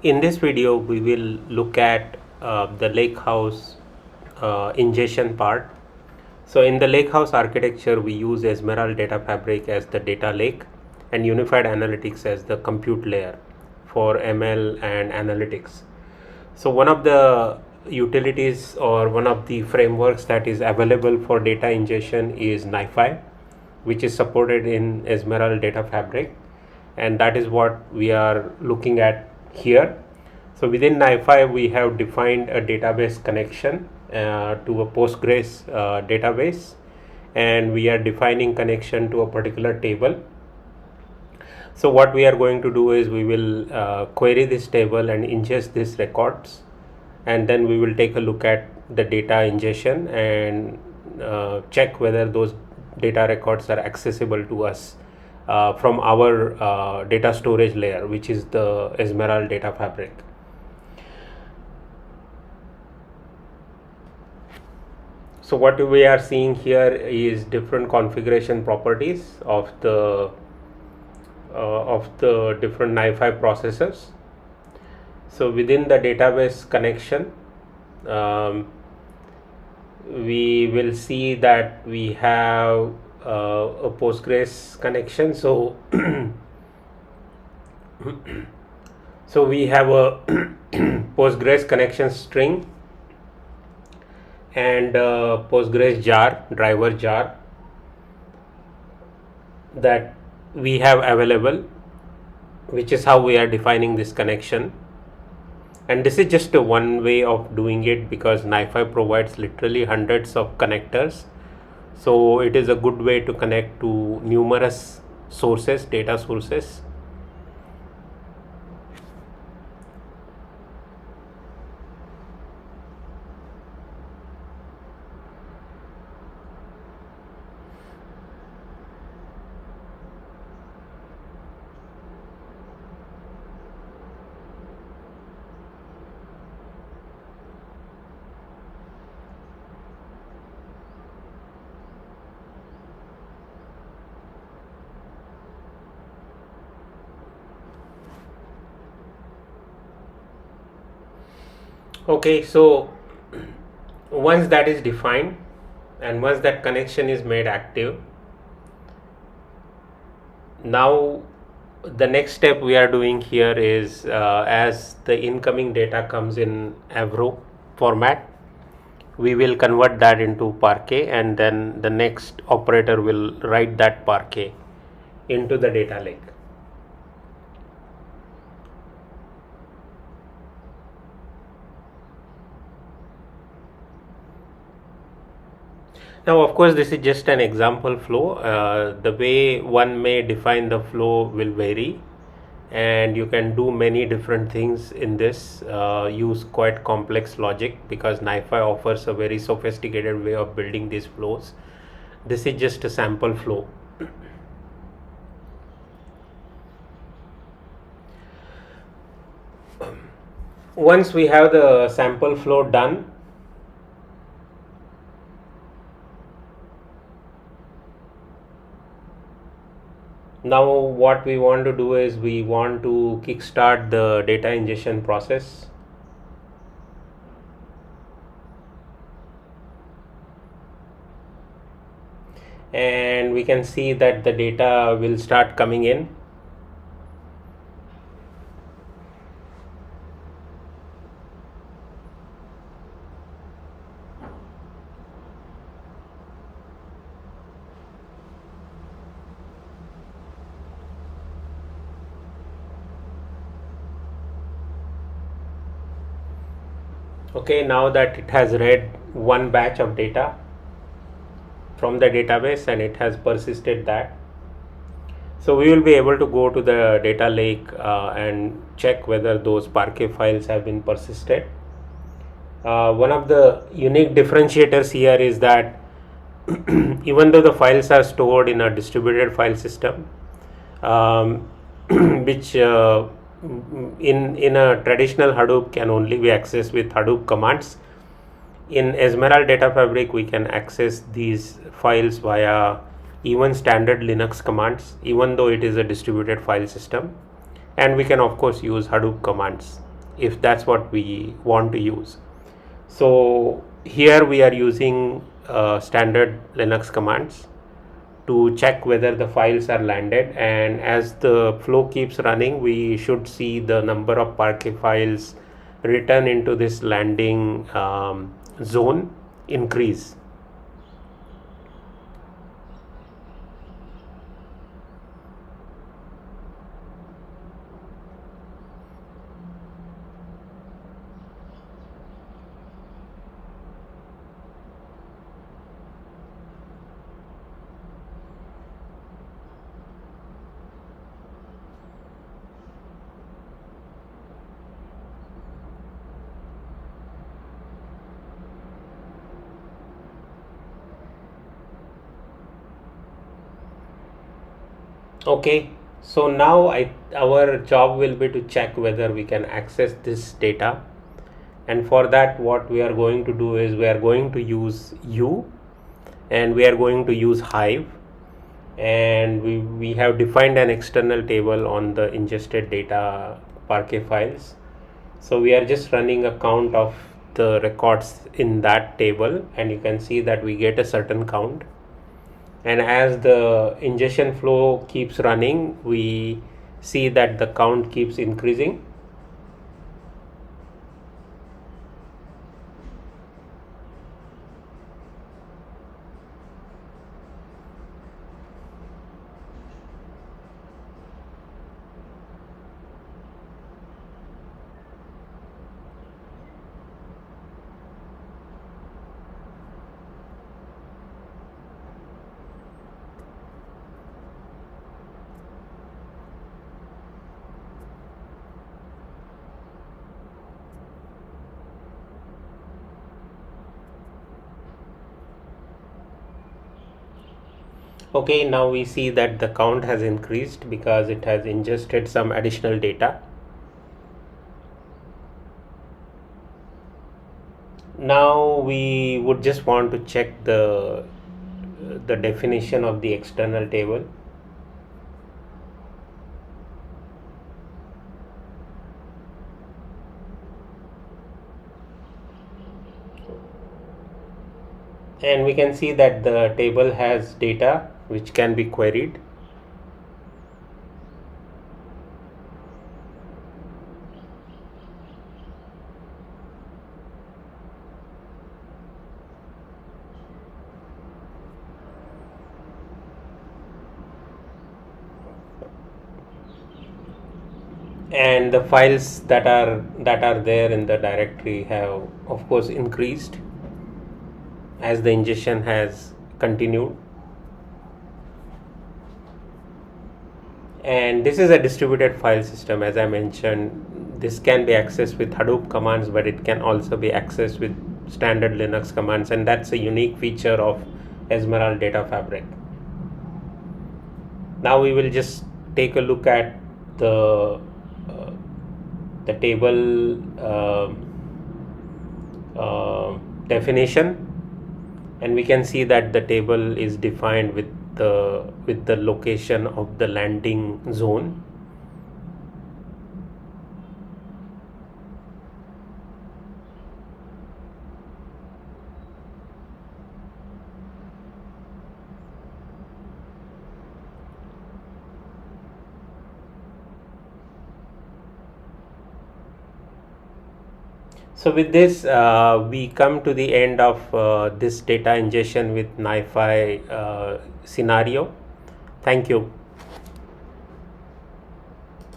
In this video, we will look at the Lakehouse ingestion part. So in the Lakehouse architecture, we use Ezmeral data fabric as the data lake and unified analytics as the compute layer for ML and analytics. So one of the utilities or one of the frameworks that is available for data ingestion is NiFi, which is supported in Ezmeral data fabric, and that is what we are looking at here. So within NiFi, we have defined a database connection to a Postgres database, and we are defining connection to a particular table. So what we are going to do is we will query this table and ingest these records, and then we will take a look at the data ingestion and check whether those data records are accessible to us from our data storage layer, which is the Ezmeral data fabric. So what we are seeing here is different configuration properties of the different NiFi processors. So within the database connection, we will see that we have a Postgres connection. So so we have a Postgres connection string and Postgres jar, driver jar, that we have available, which is how we are defining this connection. And this is just one way of doing it, because NiFi provides literally hundreds of connectors. So it is a good way to connect to numerous sources, data sources. Okay, so once that is defined and once that connection is made active, now the next step we are doing here is as the incoming data comes in Avro format, we will convert that into Parquet, and then the next operator will write that Parquet into the data lake. Now, of course, this is just an example flow. The way one may define the flow will vary, and you can do many different things in this, use quite complex logic, because NiFi offers a very sophisticated way of building these flows. This is just a sample flow. Once we have the sample flow done, now what we want to do is we want to kickstart the data ingestion process. And we can see that the data will start coming in. Okay, now that it has read one batch of data from the database and it has persisted that, so we will be able to go to the data lake and check whether those Parquet files have been persisted. One of the unique differentiators here is that even though the files are stored in a distributed file system, which in a traditional Hadoop can only be accessed with Hadoop commands, in Ezmeral data fabric we can access these files via even standard Linux commands, even though it is a distributed file system, and we can of course use Hadoop commands if that's what we want to use. So here we are using standard Linux commands to check whether the files are landed, and as the flow keeps running, we should see the number of Parquet files written into this landing zone increase. Okay, so now our job will be to check whether we can access this data, and for that what we are going to do is we are going to use U, and we are going to use Hive, and we have defined an external table on the ingested data Parquet files. So we are just running a count of the records in that table, and you can see that we get a certain count. And as the ingestion flow keeps running, we see that the count keeps increasing. Okay, now we see that the count has increased because it has ingested some additional data. Now we would just want to check the definition of the external table. And we can see that the table has data which can be queried. And the files that are there in the directory have of course increased as the ingestion has continued. And this is a distributed file system. As I mentioned, this can be accessed with Hadoop commands, but it can also be accessed with standard Linux commands, and that's a unique feature of Ezmeral Data Fabric. Now we will just take a look at the table definition, and we can see that the table is defined with the location of the landing zone. So with this, we come to the end of this data ingestion with NiFi scenario. Thank you.